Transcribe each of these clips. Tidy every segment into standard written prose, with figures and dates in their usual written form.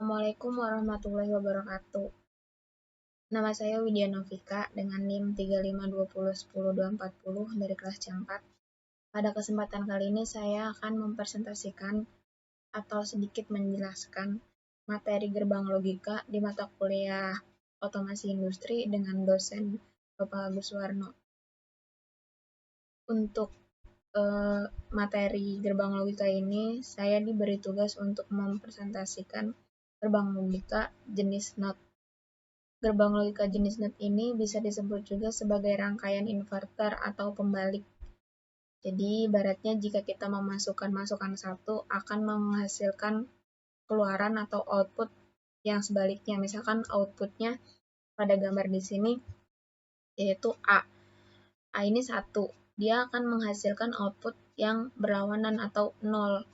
Assalamualaikum warahmatullahi wabarakatuh. Nama saya Widya Novika dengan NIM 3520100240 dari kelas C4. Pada kesempatan kali ini saya akan mempresentasikan atau sedikit menjelaskan materi gerbang logika di mata kuliah Otomasi Industri dengan dosen Bapak Agus Warno. Untuk materi gerbang logika ini, saya diberi tugas untuk mempresentasikan gerbang logika jenis NOT. Gerbang logika jenis NOT ini bisa disebut juga sebagai rangkaian inverter atau pembalik. Jadi, ibaratnya jika kita memasukkan masukan satu akan menghasilkan keluaran atau output yang sebaliknya. Misalkan outputnya pada gambar di sini yaitu A. A ini 1. Dia akan menghasilkan output yang berlawanan atau 0.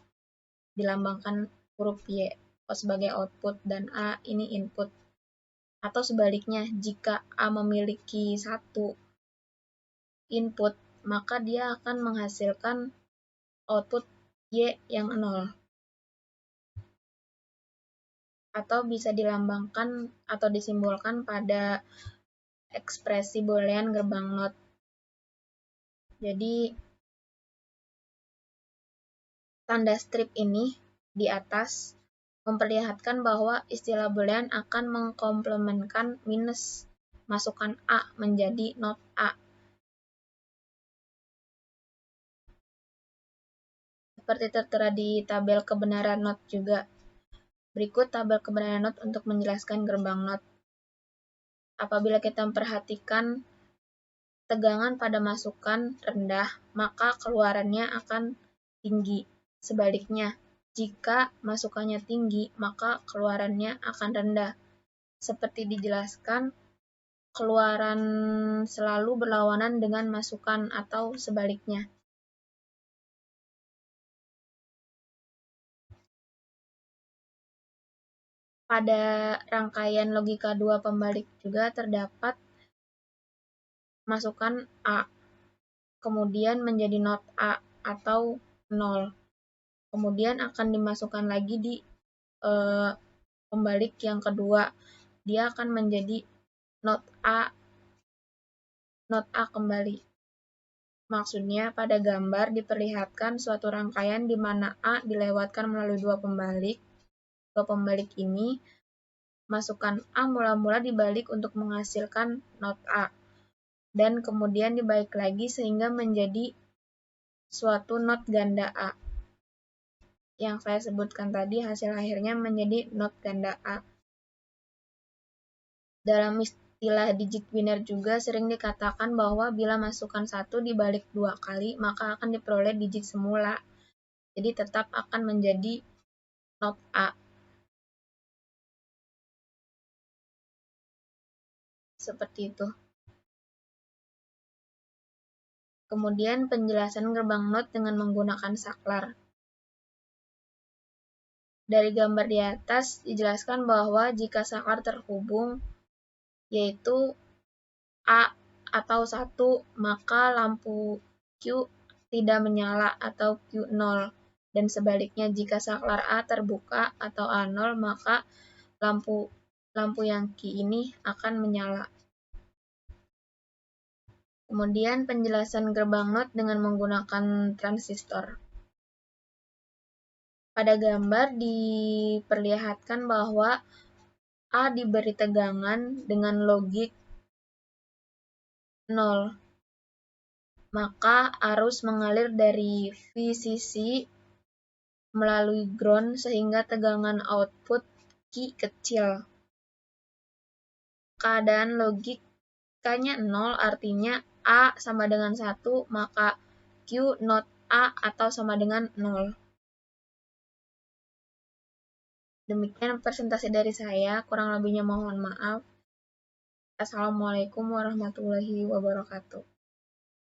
Dilambangkan huruf Y sebagai output dan A ini input. Atau sebaliknya, jika A memiliki 1 input, maka dia akan menghasilkan output Y yang 0. Atau bisa dilambangkan atau disimbolkan pada ekspresi boolean gerbang NOT. Jadi, tanda strip ini di atas memperlihatkan bahwa istilah boolean akan mengkomplementkan minus masukan A menjadi NOT A. Seperti tertera di tabel kebenaran NOT juga. Berikut tabel kebenaran NOT untuk menjelaskan gerbang NOT. Apabila kita memperhatikan tegangan pada masukan rendah, maka keluarannya akan tinggi. Sebaliknya, jika masukannya tinggi, maka keluarannya akan rendah. Seperti dijelaskan, keluaran selalu berlawanan dengan masukan atau sebaliknya. Pada rangkaian logika 2 pembalik juga terdapat masukan A, kemudian menjadi NOT A atau 0. Kemudian akan dimasukkan lagi di pembalik yang kedua. Dia akan menjadi NOT A kembali. Maksudnya, pada gambar diperlihatkan suatu rangkaian di mana A dilewatkan melalui dua pembalik. Dua pembalik ini, masukan A mula-mula dibalik untuk menghasilkan NOT A. Dan kemudian dibalik lagi sehingga menjadi suatu NOT ganda A. Yang saya sebutkan tadi hasil akhirnya menjadi NOT ganda A. Dalam istilah digit biner juga sering dikatakan bahwa bila masukan 1 dibalik 2 kali, maka akan diperoleh digit semula. Jadi tetap akan menjadi NOT A. Seperti itu. Kemudian penjelasan gerbang NOT dengan menggunakan saklar. Dari gambar di atas dijelaskan bahwa jika saklar terhubung, yaitu A atau 1, maka lampu Q tidak menyala atau Q0. Dan sebaliknya, jika saklar A terbuka atau A0, maka lampu yang Q ini akan menyala. Kemudian penjelasan gerbang NOT dengan menggunakan transistor. Pada gambar diperlihatkan bahwa A diberi tegangan dengan logik 0. Maka arus mengalir dari VCC melalui ground sehingga tegangan output Q kecil. Keadaan logikanya 0 artinya A sama dengan 1, maka Q not A atau sama dengan 0. Demikian presentasi dari saya, kurang lebihnya mohon maaf. Assalamualaikum warahmatullahi wabarakatuh.